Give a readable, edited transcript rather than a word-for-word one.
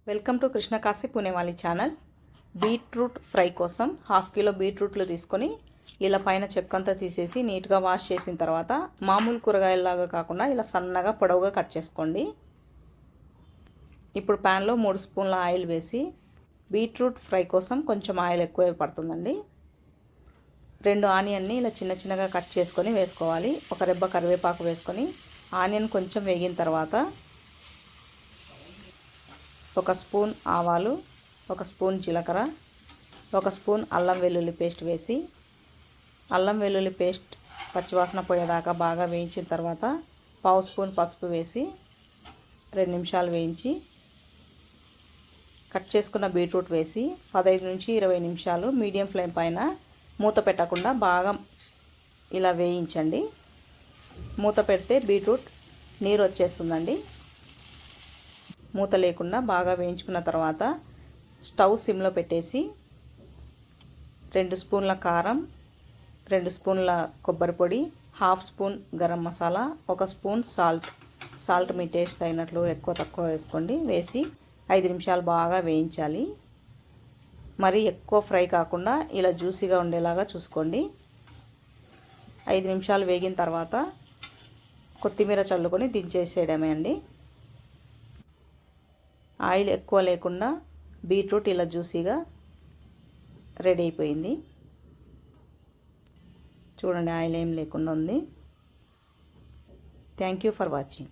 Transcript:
Welcome to Krishnakashi Punewali channel. Beetroot fry కోసం 1/2 kilo బీట్రూట్లు తీసుకొని ఇలా పైన చెక్కంతా తీసేసి నీట్గా వాష్ చేసిన తర్వాత మామూలు కూరగాయల్లాగా కాకుండా ఇలా సన్నగా పొడవుగా కట్ చేసుకోండి. ఇప్పుడు ప్యాన్లో 3 స్పూన్ల ఆయిల్ వేసి బీట్రూట్ ఫ్రై కోసం కొంచెం ఆయిల్ ఎక్కువ పడుతుందండి. 2 ఆనియన్ని ఇలా చిన్న చిన్నగా కట్ చేసుకొని వేసుకోవాలి. ఒక రెబ్బ కరివేపాకు వేసుకొని ఆనియన్ కొంచెం వేగిన తర్వాత 1 స్పూన్ ఆవాలు, 1 స్పూన్ జీలకర్ర, 1 స్పూన్ అల్లం వెల్లుల్లి పేస్ట్ వేసి అల్లం వెల్లుల్లి పేస్ట్ పచ్చివాసన పోయేదాకా బాగా వేయించిన తర్వాత 1/2 స్పూన్ పసుపు వేసి 2 నిమిషాలు వేయించి కట్ చేసుకున్న బీట్రూట్ వేసి 15 నుంచి 20 నిమిషాలు మీడియం ఫ్లేమ్ పైన మూత పెట్టకుండా బాగా ఇలా వేయించండి. మూత పెడితే బీట్రూట్ నీరు వచ్చేస్తుందండి. మూత లేకుండా బాగా వేయించుకున్న తర్వాత స్టవ్ సిమ్లో పెట్టేసి 2 స్పూన్ల కారం, 2 స్పూన్ల కొబ్బరి పొడి, 1/2 spoon garam masala, 1 spoon salt మీ టేస్ట్ అయినట్లు ఎక్కువ తక్కువ వేసుకోండి. వేసి 5 నిమిషాలు బాగా వేయించాలి. మరి ఎక్కువ ఫ్రై కాకుండా ఇలా జ్యూసీగా ఉండేలాగా చూసుకోండి. 5 నిమిషాలు వేగిన తర్వాత కొత్తిమీర చల్లుకొని దించేసేయడమే అండి. ఆయిల్ ఎక్కువ లేకుండా బీట్రూట్ ఇలా జ్యూసీగా రెడీ అయిపోయింది. చూడండి, ఆయిల్ ఏం లేకుండా ఉంది. Thank you for watching.